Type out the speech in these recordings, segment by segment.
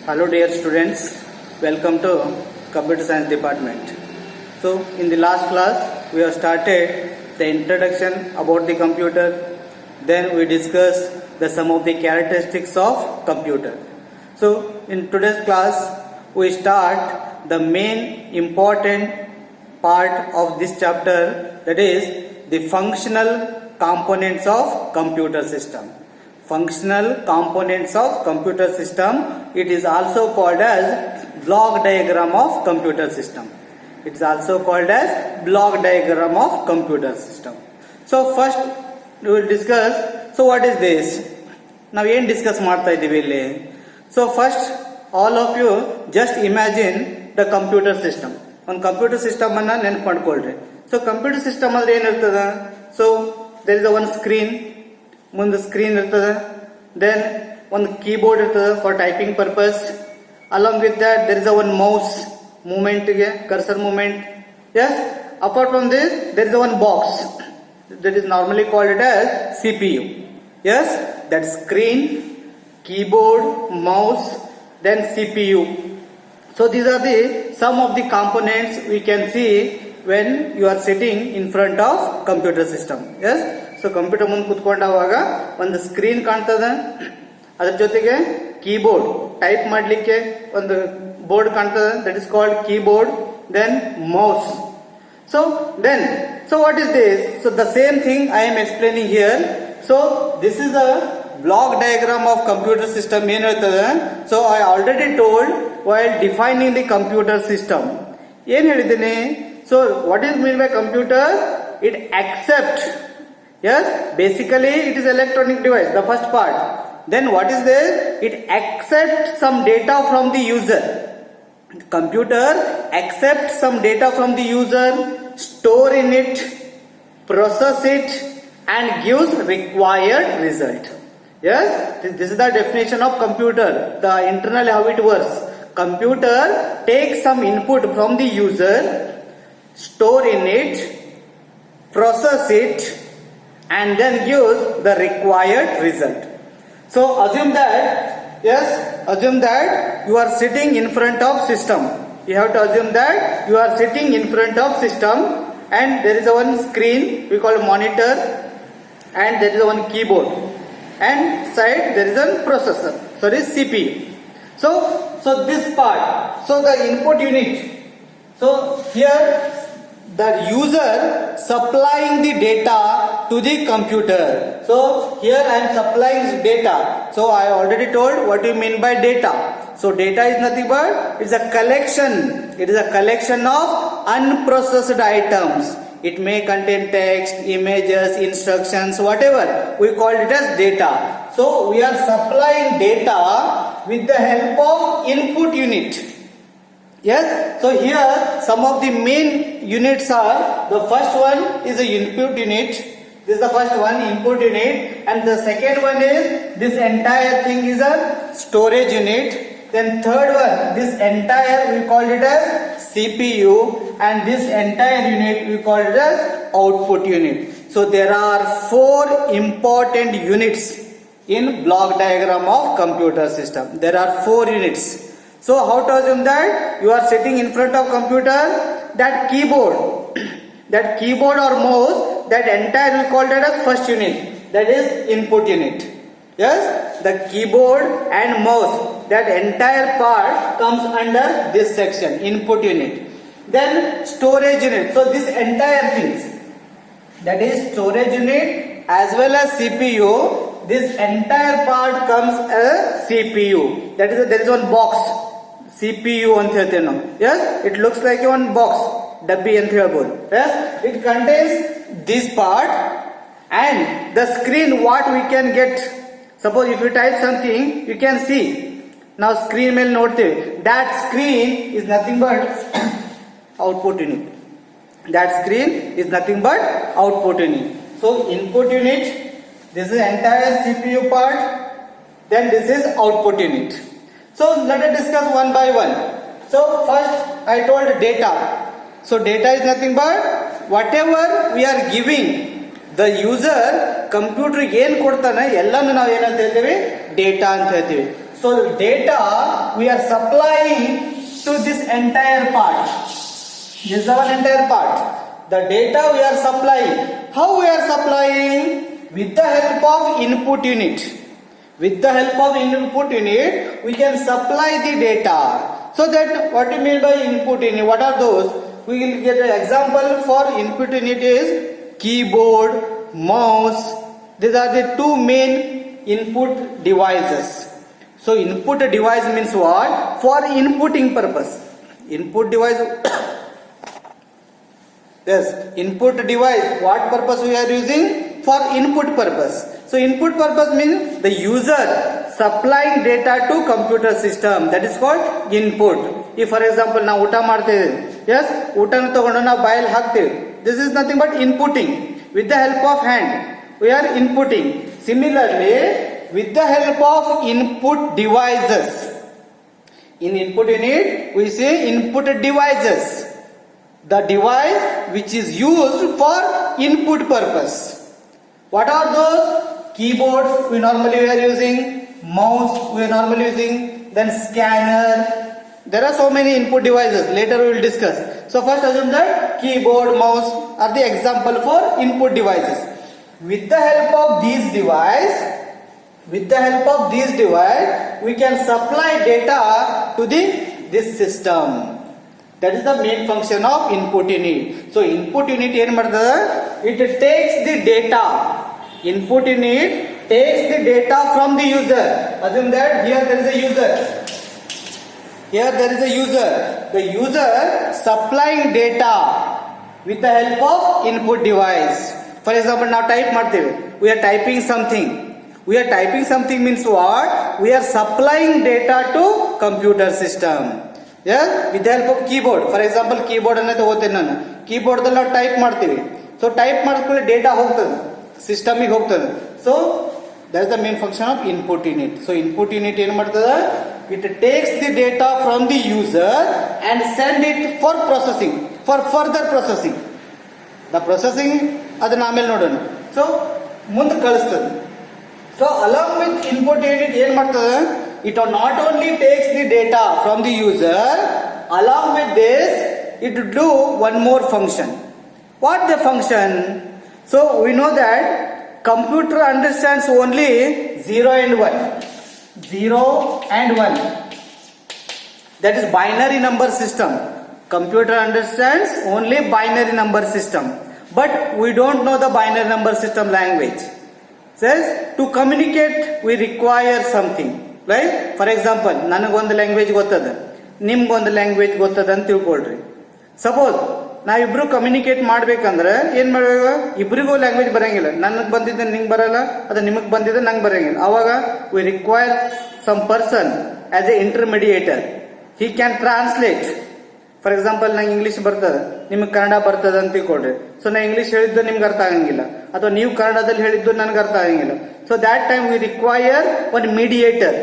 Hello dear students, welcome to Computer Science Department. So in the last class we have started the introduction about the computer, then we discussed some of the characteristics of computer. So in today's class we start the main important part of this chapter, that is the functional components of computer system. Functional components of computer system, it is also called as block diagram of computer system. It is also called as block diagram of computer system. So first we will discuss, so what is this? Now ಏನು discuss ಮಾಡ್ತಾ ಇದ್ದೀವಿ ಇಲ್ಲಿ? So first all of you just imagine the computer system. ಒಂದು computer system ಅನ್ನ ನೆನಪು ಮಾಡ್ಕೊಳ್ರಿ. So computer system ಅಂದ್ರೆ ಏನಿರ್ತದ? So there is a one screen, ಮುಂದೆ ಸ್ಕ್ರೀನ್ ಇರ್ತದೆ, ದೆನ್ ಒಂದು ಕೀಬೋರ್ಡ್ ಇರ್ತದೆ for typing purpose. Along with that there is a one mouse ಮೂವ್ಮೆಂಟ್ಗೆ, cursor movement. Yes, apart from this there is a one box that is normally called it as CPU. Yes, that screen, keyboard, mouse, then CPU. So these are the some of the components we can see when you are sitting in front of computer system. Yes, so computer ಮುಂದೆ ಕುತ್ಕೊಂಡಾಗ ಒಂದು screen ಕಾಣ್ತದೆ, ಅದ್ರ ಜೊತೆಗೆ keyboard type ಮಾಡಲಿಕ್ಕೆ ಒಂದು board ಕಾಣ್ತದೆ, that is called keyboard, then mouse. So what is this? So the same thing I am explaining here. So this is a block diagram of computer system. ಏನು ಹೇಳ್ತದೆ? So I already told while defining the computer system. ಏನು ಹೇಳಿದ್ದೀನಿ? So what is mean by computer? It accept. Yes, basically it is electronic device, the first part. Then what is there? It accepts some data from the user. Computer accepts some data from the user, store in it, process it, and gives required result. Yes, this is the definition of computer. The internally how it works. Computer takes some input from the user, store in it, process it, and then gives the required result. So assume that, yes, assume that you are sitting in front of system. You have to assume that you are sitting in front of system and there is a one screen we call monitor, and there is a one keyboard, and side there is a processor, sorry, CPU. So this part, so the input unit, so here the user supplying the data to the computer. So here I am supplying data. So I already told what you mean by data. So data is nothing but it's a collection. It is a collection of unprocessed items. It may contain text, images, instructions, whatever. We call it as data. So we are supplying data with the help of input unit. Yes, so here some of the main units are, the first one is the input unit. This is the first one, input unit, and the second one is this entire thing is a storage unit. Then third one, this entire we call it as CPU, and this entire unit we call it as output unit. So there are four important units in block diagram of computer system. There are four units. So how to assume that you are sitting in front of computer, that keyboard or mouse, that entire we call that as first unit, that is input unit. Yes, the keyboard and mouse, that entire part comes under this section, input unit. Then storage unit, so this entire things, that is storage unit as well as CPU, this entire part comes as CPU. That is there is one box, CPU ಅಂತ ಹೇಳ್ತೇವೆ ನಾವು. Yes, it looks like one box, ಡಬ್ಬಿ ಅಂತ ಹೇಳ್ಬೋದು. Yes, it contains this part and the screen what we can get. Suppose if you type something you can see. ನಾವು screen ಮೇಲೆ ನೋಡ್ತೇವೆ, that screen is nothing but output unit. That screen is nothing but output unit. So input unit, this is entire CPU part, then this is output unit. So let us discuss one by one. So first I told data. So data is nothing but whatever we are giving the user, computer ಏನು ಕೊಡ್ತಾನೆ ಎಲ್ಲಾನು ನಾವು ಏನಂತ ಹೇಳ್ತೀವಿ, data ಅಂತ ಹೇಳ್ತೀವಿ. So data we are supplying to this entire part. This is our entire part. The data we are supplying. How we are supplying? With the help of input unit. With the help of input unit, we can supply the data. So that what you mean by input unit? What are those? We will get an example for input unit is keyboard, mouse. These are the two main input devices. So input device means what? For inputting purpose. Input device. Yes, input device. What purpose we are using? For input purpose. So input purpose means the user supplying data to computer system. That is called input. If for example ನಾವು ಊಟ ಮಾಡ್ತೇವೆ, yes, ಊಟನ ತಗೊಂಡು ನಾವು ಬಾಯಲ್ಲಿ ಹಾಕ್ತೇವೆ. This is nothing but inputting. With the help of hand, we are inputting. Similarly, with the help of input devices. In input unit, we say input devices. The device which is used for input purpose. What are those? Keyboards we normally are using, mouse we are normally using, then scanner. There are so many input devices. Later we will discuss. So first assume that keyboard, mouse are the example for input devices. With the help of these device, we can supply data to this system. That is the main function of input unit. So input unit ಏನು ಮಾಡ್ತದೆ? It takes the data. Input unit takes the data from the user. Assume that here there is a user. Here there is a user. The user supplying data with the help of input device. For example, now type ಮಾಡ್ತೇವೆ. We are typing something. We are typing something means what? We are supplying data to computer system. Yes, with the help of keyboard. For example, keyboard ಅನ್ನೇ ತಗೋತೇನೆ ನಾನು. Keyboard ದಲ್ಲಿ ನಾವು type ಮಾಡ್ತೀವಿ. So type ಮಾಡಿದ್ಮೇಲೆ data ಹೋಗ್ತದೆ, ಸಿಸ್ಟಮಿಗೆ ಹೋಗ್ತದೆ. So that is the main function of input unit. So input unit ಏನು ಮಾಡ್ತದೆ? It takes the data from the user and send it for processing, for further processing. The processing ಅದನ್ನ ಆಮೇಲೆ ನೋಡೋಣ. So ಮುಂದೆ ಕಳಿಸ್ತದೆ. So along with input unit ಏನು ಮಾಡ್ತದೆ? It not only takes the data from the user, along with this, it do one more function. What the function? So we know that computer understands only 0 and 1. 0 and 1. That is binary number system. Computer understands only binary number system. But we don't know the binary number system language. Says to communicate we require something. Right? For example, ನನಗೊಂದು language ಗೊತ್ತದ, ನಿಮ್ಗೊಂದು language ಗೊತ್ತದ ಅಂತ ತಿಳ್ಕೊಳ್ರಿ. Suppose ನಾವಿಬ್ರು communicate ಮಾಡ್ಬೇಕಂದ್ರೆ ಏನ್ ಮಾಡ್ಬೇಕು? ಇಬ್ರಿಗೂ ಲ್ಯಾಂಗ್ವೇಜ್ ಬರಂಗಿಲ್ಲ. ನನಗೆ ಬಂದಿದ್ದ ನಿಂಗೆ ಬರಲ್ಲ, ಅದು ನಿಮಗೆ ಬಂದಿದ್ದ ನಂಗೆ ಬರಂಗಿಲ್ಲ. ಅವಾಗ we require some person as a intermediator. He can translate. For example ನಂಗೆ ಇಂಗ್ಲಿಷ್ ಬರ್ತದೆ, ನಿಮಗೆ ಕನ್ನಡ ಬರ್ತದ ಅಂತ ತಿಳ್ಕೊಳ್ರಿ. ಸೊ ನಾ ಇಂಗ್ಲಿಷ್ ಹೇಳಿದ್ದು ನಿಮ್ಗೆ ಅರ್ಥ ಆಗಂಗಿಲ್ಲ, ಅಥವಾ ನೀವು ಕನ್ನಡದಲ್ಲಿ ಹೇಳಿದ್ದು ನನಗೆ ಅರ್ಥ ಆಗಂಗಿಲ್ಲ. So that time we require one mediator,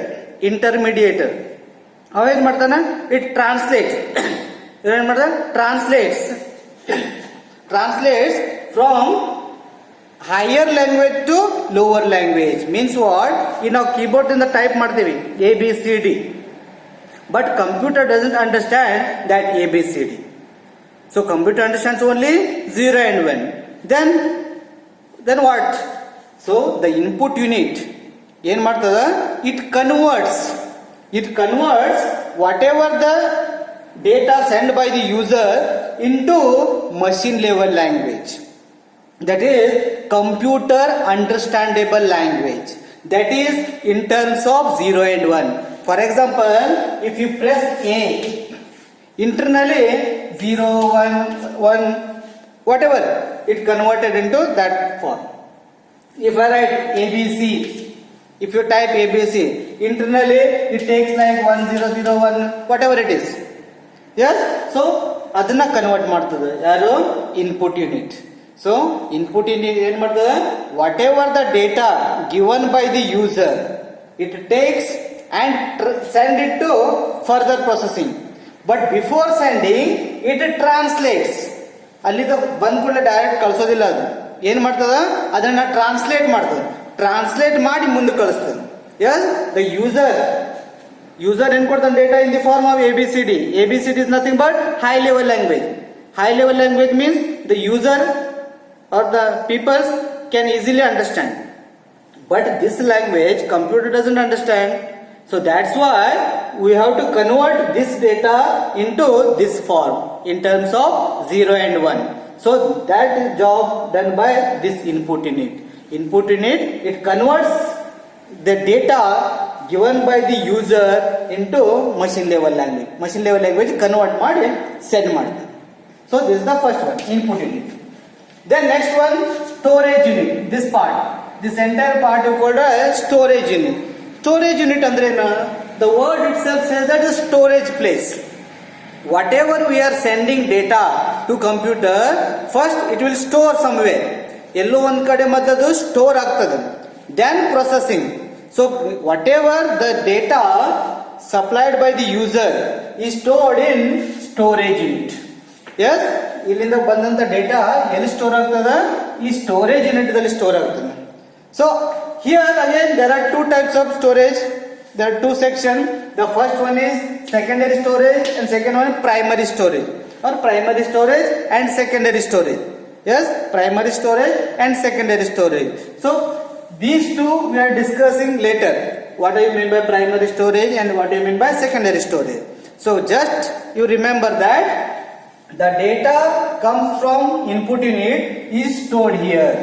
intermediator. ಅವ ಏನ್ ಮಾಡ್ತಾನ? It translates. ಏನ್ ಮಾಡ್ತಾನ? Translates from higher language to lower language. Means what? ಈ ನಾವು ಕೀಬೋರ್ಡ್ ಇಂದ ಟೈಪ್ ಮಾಡ್ತೀವಿ ABCD. But computer doesn't understand that ABCD. So computer understands only 0 and 1. Then what? So the input unit ಏನು ಮಾಡ್ತದ? It converts whatever the data sent by the user into machine level language. That is computer understandable language. That is in terms of 0 and 1. For example, if you press A, internally 0, 1, 1, whatever, it converted into that form. If I write ABC, if you type ABC, internally it takes like 1, 0, 0, 1, whatever it is. Yes? So, ಅದನ್ನ convert ಮಾಡ್ತದೆ ಯಾರು? Input unit. So input unit ಏನ್ ಮಾಡ್ತದೆ? What ever the data given by the user, it takes and send it to further processing. But before sending, it translates. ಅಲ್ಲಿದ ಬಂದ ಕೂಡಲೇ direct ಕಳಿಸೋದಿಲ್ಲ. ಅದು ಏನ್ ಮಾಡ್ತದ? ಅದನ್ನ ಟ್ರಾನ್ಸ್ಲೇಟ್ ಮಾಡ್ತದೆ. ಟ್ರಾನ್ಸ್ಲೇಟ್ ಮಾಡಿ ಮುಂದೆ ಕಳಿಸ್ತದೆ. Yes, the user user encode the data in the form of ABCD. ABCD is nothing but high level language. High level language means the user or the people can easily understand. But this language computer doesn't understand. So that's why we have to convert this data into this form in terms of 0 and 1. So that is job done by this input unit. Input unit, it converts the data given by the user into machine level language. Machine level language convert ಮಾಡಿ send ಮಾಡ್ತಾರೆ. So this is the first one, input unit. Then next one, storage unit. This part, this entire part you called as storage unit. Storage unit ಅಂದ್ರೆ ಏನು? The word itself says that is storage place. Whatever we are sending data to computer, first it will store somewhere. ಎಲ್ಲೋ ಒಂದ್ ಕಡೆ ಮತ್ತದು store ಆಗ್ತದೆ. Then processing. So whatever the data supplied by the user is stored in storage unit. Yes, ಇಲ್ಲಿಂದ ಬಂದಂತ data ಎಲ್ಲಿ store ಆಗ್ತದ? ಈ storage unit ದಲ್ಲಿ ಸ್ಟೋರ್ ಆಗ್ತದೆ. So here again there are two types of storage. There are two sections. The first one is secondary storage and second one is primary storage, or primary storage and secondary storage. Yes, primary storage and secondary storage. So these two we are discussing later. What do you mean by primary storage and what do you mean by secondary storage? So just you remember that the data comes from input unit is stored here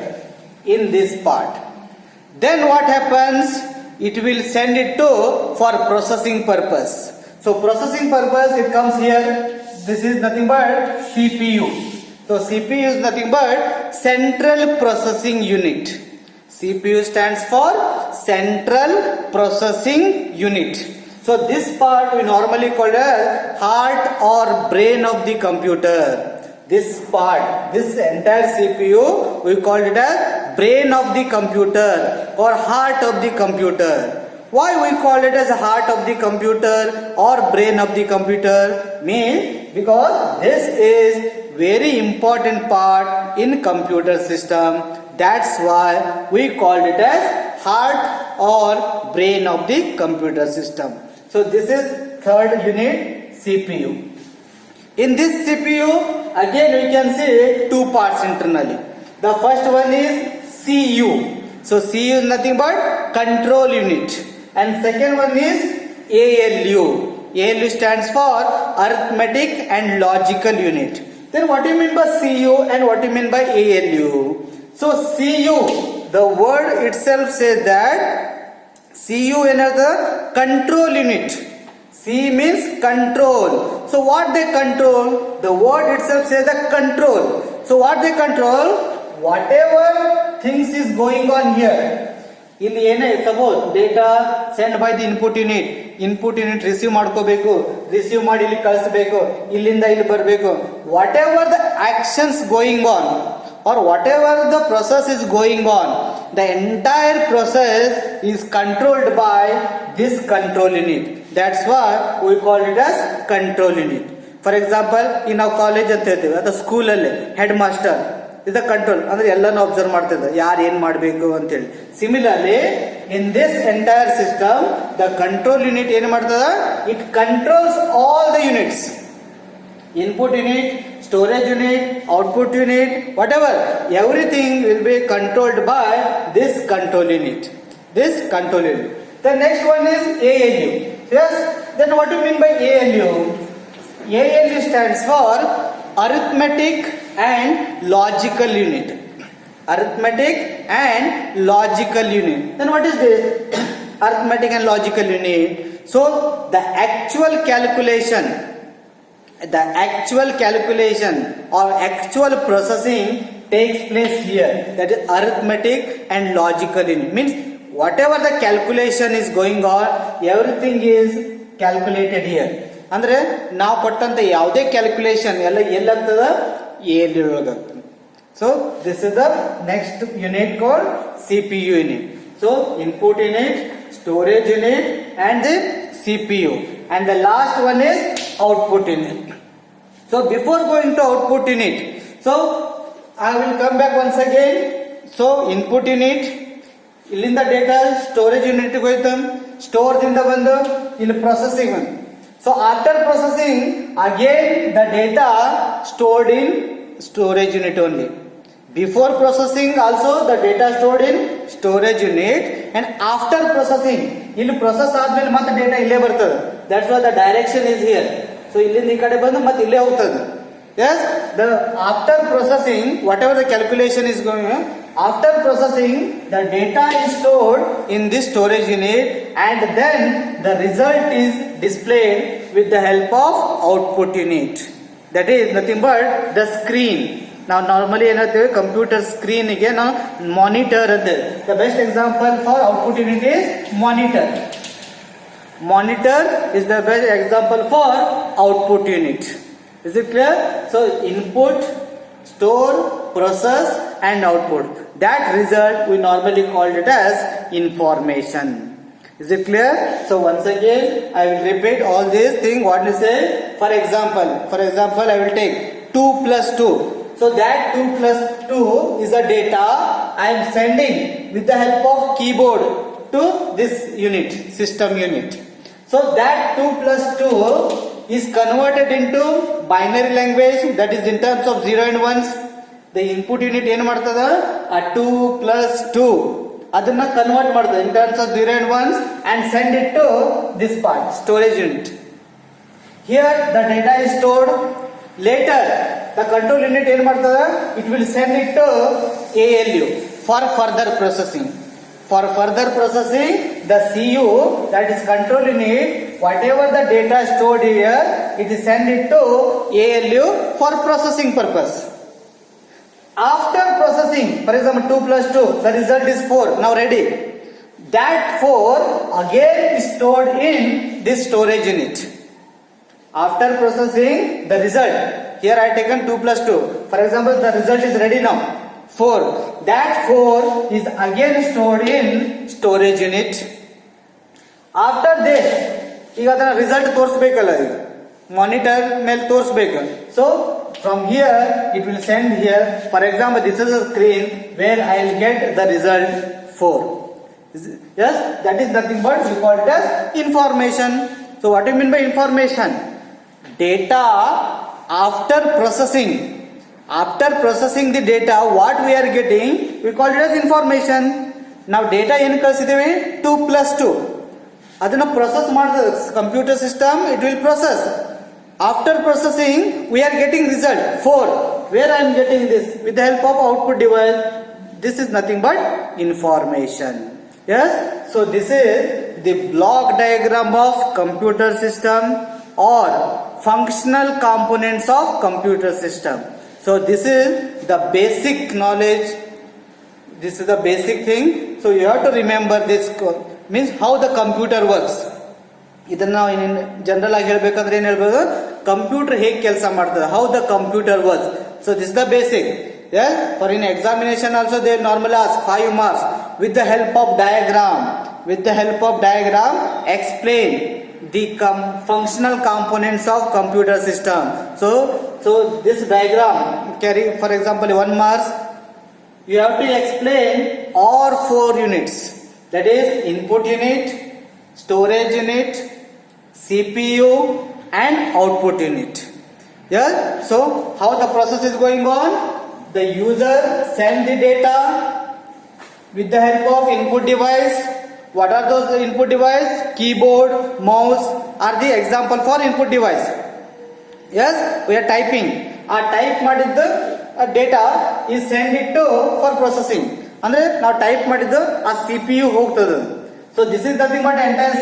in this part. Then what happens? It will send it to for processing purpose. So processing purpose, it comes here. This is nothing but CPU. So CPU is nothing but central processing unit. CPU stands for central processing unit. So this part we normally call as heart or brain of the computer. This part, this entire CPU, we call it as brain of the computer or heart of the computer. Why we call it as heart of the computer or brain of the computer? Means because this is very important part in computer system. That's why we call it as heart or brain of the computer system. So this is third unit, CPU. In this CPU, again we can see two parts internally. The first one is CU. So CU is nothing but control unit. And second one is ALU. ALU stands for arithmetic and logical unit. Then what do you mean by CU and what do you mean by ALU? So CU, the word itself says that CU another control unit. C means control. So what they control? The word itself says the control. So what they control? Whatever things is going on here. ಇಲ್ಲಿ ಏನೇ suppose data send by the input unit receive ಮಾಡ್ಕೋಬೇಕು, receive ಮಾಡಿ ಇಲ್ಲಿ ಕಳಿಸಬೇಕು, ಇಲ್ಲಿಂದ ಇಲ್ಲಿ ಬರಬೇಕು. What ever the actions going on or whatever the process is going on, the entire process is controlled by this control unit. That's why we call it as control unit. For example, in our college ಅಂತ ಹೇಳ್ತೀವಿ, ಅಥವಾ school ಅಲ್ಲಿ head master is the control, ಅಂದ್ರೆ ಎಲ್ಲಾನು observe ಮಾಡ್ತಿದ್ದ ಯಾರು ಏನ್ ಮಾಡಬೇಕು ಅಂತೇಳಿ. Similarly in this entire system the control unit ಏನ್ ಮಾಡ್ತದ? It controls all the units, input unit, storage unit, output unit, whatever, everything will be controlled by this control unit. The next one is ALU. Yes, then what do you mean by ALU? ALU stands for arithmetic and logical unit. Arithmetic and logical unit. Then what is this? Arithmetic and logical unit. So the actual calculation or actual processing takes place here. That is arithmetic and logical unit. Means whatever the calculation is going on, everything is calculated here. ಅಂದ್ರೆ ನಾವು ಕೊಟ್ಟಂತ ಯಾವುದೇ calculation ಎಲ್ಲ ಎಲ್ಲಾಗ್ತದ? ALU ಒಳಗಾಗ್ತದೆ. So this is the next unit called CPU unit. So input unit, storage unit and the CPU. And the last one is output unit. So before going to output unit, so I will come back once again. So input unit, ಇಲ್ಲಿಂದ data storage unit ಹೋಯ್ತು, store ದಿಂದ ಬಂದು ಇಲ್ಲಿ processing. So after processing, again the data stored in storage unit only. Before processing also the data stored in storage unit, and after processing ಇಲ್ಲಿ process ಆದ್ಮೇಲೆ ಮತ್ತೆ data ಇಲ್ಲೇ ಬರ್ತದೆ. That's why the direction is here. So ಇಲ್ಲಿಂದ ಈ ಕಡೆ ಬಂದು ಮತ್ತೆ ಇಲ್ಲೇ ಹೋಗ್ತದೆ. Yes, the after processing whatever the calculation is going on, after processing the data is stored in this storage unit, and then the result is displayed with the help of output unit. That is nothing but the screen. Now normally ಏನಂತೇವೆ computer screen ಗೆ ನಾವು monitor ಅಂತ. The best example for output unit is monitor. Monitor is the best example for output unit. Is it clear? So input, store, process and output. That result we normally called it as information. Is it clear? So once again I will repeat all these things what we say. For example I will take 2 plus 2. So that 2 plus 2 is the data I am sending with the help of keyboard to this unit, system unit. So that 2 plus 2 is converted into binary language, that is in terms of 0 and 1s. The input unit ಏನು ಮಾಡ್ತದ ಆ 2 plus 2 ಅದನ್ನ convert ಮಾಡ್ತದೆ in terms of 0 and 1s and send it to this part, storage unit. Here the data is stored. Later the control unit ಏನು ಮಾಡ್ತದ, it will send it to ALU for further processing. For further processing, the CU, that is control unit, whatever the data stored here, it is sent it to ALU for processing purpose. After processing, for example 2 plus 2, the result is 4. Now ready. That 4 again is stored in this storage unit. After processing the result, here I taken 2 plus 2. For example, the result is ready now. 4. That 4 is again stored in storage unit. After this, ಈಗ ಅದನ್ನ result ತೋರಿಸಬೇಕಲ್ಲ, ಈಗ monitor ಮೇಲೆ ತೋರಿಸಬೇಕು. So from here it will send here. For example, this is a screen where I will get the result 4. Yes, that is nothing but we call it as information. So what do you mean by information? Data after processing. After processing the data, what we are getting, we call it as information. Now data ಏನು ಕಳಿಸಿದ್ದೇವೆ 2 plus 2. ಅದನ್ನ process ಮಾಡ್ತದೆ computer system, it will process. After processing, we are getting result 4. Where I am getting this? With the help of output device. This is nothing but information. Yes? So this is the block diagram of computer system or functional components of computer system. So this is the basic knowledge. This is the basic thing. So you have to remember this means how the computer works. ಇದನ್ನ ನಾವು general ಆಗಿ ಹೇಳಬೇಕಂದ್ರೆ ಏನು ಹೇಳ್ಬೋದು, computer ಹೇಗೆ ಕೆಲಸ ಮಾಡ್ತದೆ, how the computer works. So this is the basic. Yeah, for in examination also they normally ask 5 marks with the help of diagram. With the help of diagram, explain the functional components of computer system. So this diagram carry, for example, 1 marks. You have to explain all 4 units. That is input unit, storage unit, CPU and output unit. Yeah. So how the process is going on? The user send the data with the help of input device. What are those input device? Keyboard, mouse are the example for input device. Yes, we are typing. Our type ಮಾಡಿದ್ದು data is send it to for processing. ಅಂದ್ರೆ ನಾವು type ಮಾಡಿದ್ದು ಆ CPU ಹೋಗ್ತದೆ. So this is nothing but entire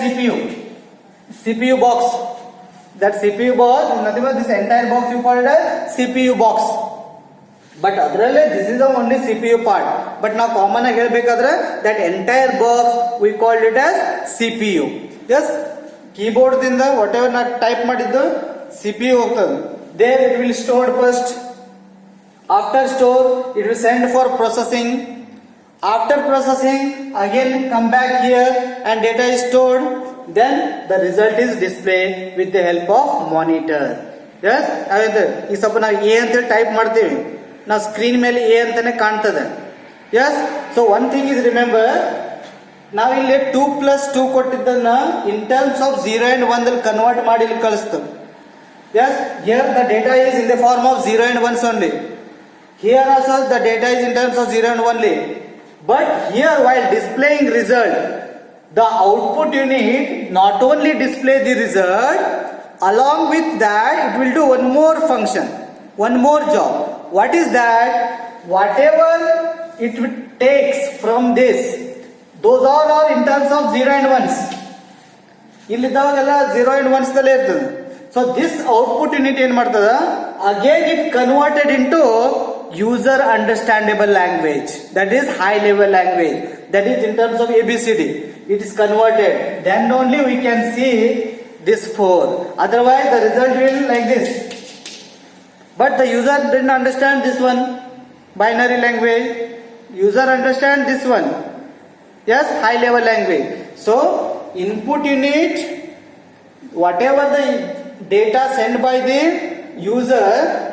CPU box. That CPU box is nothing but this entire box you call it as CPU box. But ಅದರಲ್ಲೇ this is the only CPU part. But ನಾವು common ಆಗಿ ಹೇಳಬೇಕಾದ್ರೆ that entire box we called it as CPU. Yes, keyboard ದಿಂದ whatever ನಾವು type ಮಾಡಿದ್ದು CPU ಹೋಗ್ತದೆ. There it will stored first. After store it will send for processing. After processing again come back here and data is stored. Then the result is displayed with the help of monitor. Yes, ಈಗ ಸ್ವಲ್ಪ ನಾವು A ಅಂತ type ಮಾಡ್ತೀವಿ, ನಾವು screen ಮೇಲೆ A ಅಂತಾನೆ ಕಾಣ್ತದೆ. Yes, so one thing is remember, ನಾವಿಲ್ಲಿ 2 plus 2 ಕೊಟ್ಟಿದ್ದನ್ನ in terms of 0 and 1 ದಲ್ಲಿ ಕನ್ವರ್ಟ್ ಮಾಡಿ ಇಲ್ಲಿ ಕಳಿಸ್ತು. Yes, here the data is in the form of 0 and 1s only. Here also the data is in terms of 0 and 1 only. But here while displaying result, the output unit not only display the result, along with that it will do one more function, one more job. What is that? Whatever it takes from this, those all are in terms of 0 and 1s. ಇಲ್ಲಿದ್ದಾಗೆಲ್ಲ 0 and 1s ತಲೆ ಇರ್ತದೆ. So this output unit ಏನು ಮಾಡ್ತದ? Again it converted into user understandable language, that is high level language, that is in terms of ABCD. It is converted, then only we can see this 4, otherwise the result will like this. But the user didn't understand this one, binary language. User understand this one, yes, high level language. So input unit, whatever the data sent by the user,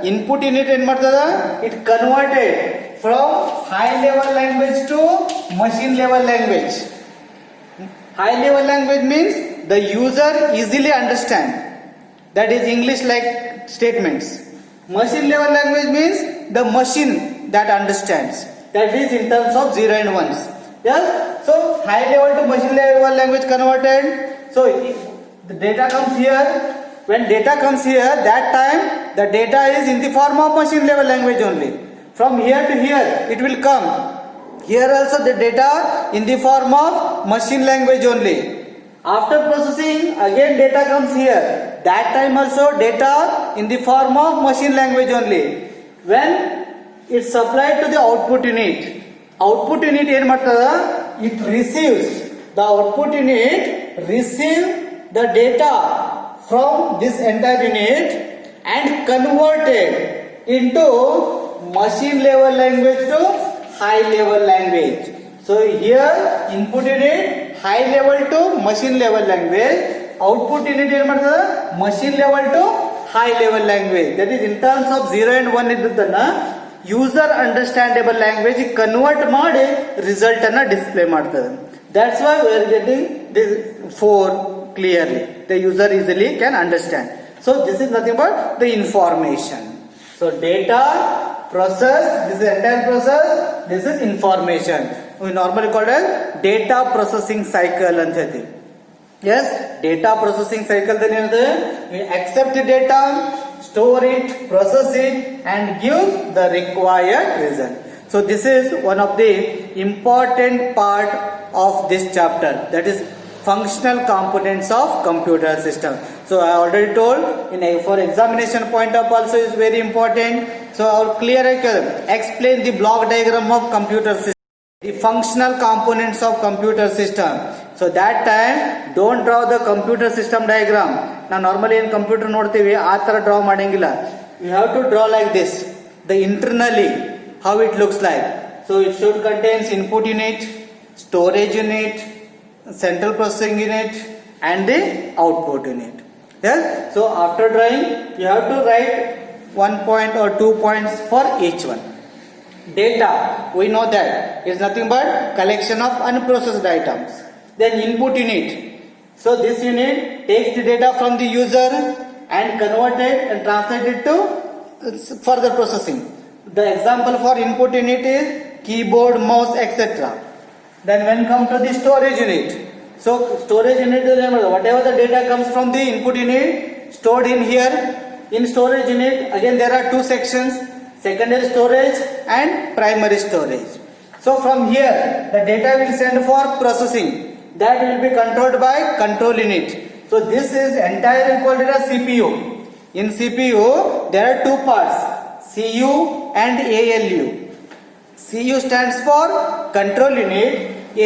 input unit ಏನು ಮಾಡ್ತದ? It converted from high level language to machine level language. High level language means the user easily understand, that is English like statements. Machine level language means the machine that understands, that is in terms of 0 and 1s. Yes, so high level to machine level language converted. So the data comes here. When data comes here, that time the data is in the form of machine level language only. From here to here it will come. Here also the data in the form of machine language only. After processing, again data comes here. That time also data in the form of machine language only. When it's supplied to the output unit, output unit ಏನು ಮಾಡ್ತದ? It receives, the output unit receive the data from this entire unit and converted into machine level language to high level language. So here input unit high level to machine level language, output unit ಏನು ಮಾಡ್ತದ? Machine level to high level language, that is in terms of 0 and 1 ಇದ್ದದನ್ನ user understandable language convert ಮಾಡಿ result ಅನ್ನ display ಮಾಡ್ತದೆ. That's why we are getting this 4 clearly. The user easily can understand. So this is nothing but the information. So data process, this is entire process, this is information. We normally call it data processing cycle ಅಂತ ಹೇಳ್ತೀವಿ. Yes, data processing cycle then ಏನಂದ್ರೆ we accept the data, store it, process it and give the required result. So this is one of the important part of this chapter, that is functional components of computer system. So I already told for examination point of also is very important. So our clear explain the block diagram of computer system, the functional components of computer system. So that time don't draw the computer system diagram. Now normally in computer ನೋಡ್ತೀವಿ ಆ ತರ draw ಮಾಡಂಗಿಲ್ಲ. You have to draw like this, the internally how it looks like. So it should contains input unit, storage unit, central processing unit and the output unit. Yes, so after drawing you have to write 1 point or 2 points for each one. Data, we know that is nothing but collection of unprocessed items. Then input unit, so this unit takes the data from the user and convert it and translate it to further processing. The example for input unit is keyboard, mouse, etc. Then when come to the storage unit, so storage unit is whatever the data comes from the input unit stored in here. In storage unit again there are 2 sections, secondary storage and primary storage. So from here the data will send for processing, that will be controlled by control unit. So this is entire called as CPU. In CPU there are 2 parts, CU and ALU. CU stands for control unit,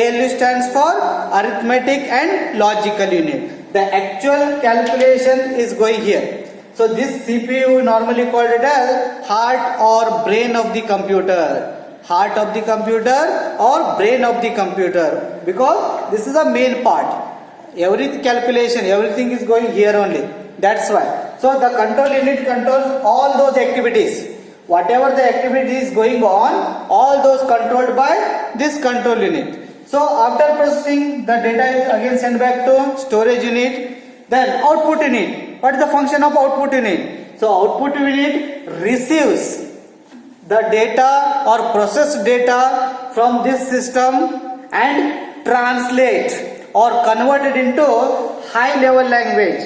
ALU stands for arithmetic and logical unit. The actual calculation is going here. So this CPU normally called it as heart or brain of the computer. Heart of the computer or brain of the computer, because this is the main part. Every calculation, everything is going here only. That's why. So the control unit controls all those activities. Whatever the activity is going on, all those controlled by this control unit. So after processing, the data is again sent back to storage unit. Then output unit. What is the function of output unit? So output unit receives the data or processed data from this system and translate or convert it into high level language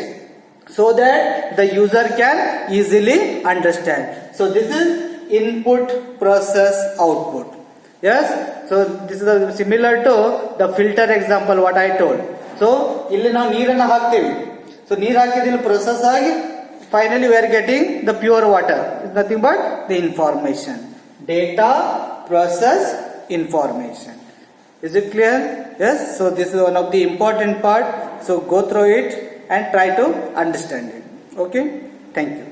so that the user can easily understand. So this is input, process, output. Yes, so this is similar to the filter example what I told. So ಇಲ್ಲಿ ನಾವು ನೀರನ್ನು ಹಾಕ್ತೀವಿ. So ನೀರು ಹಾಕಿದ್ರೆ ಇಲ್ಲಿ process ಆಗಿ finally we are getting the pure water. It's nothing but the information. Data, process, information. Is it clear? Yes. So this is one of the important part. So go through it and try to understand it. Okay. Thank you.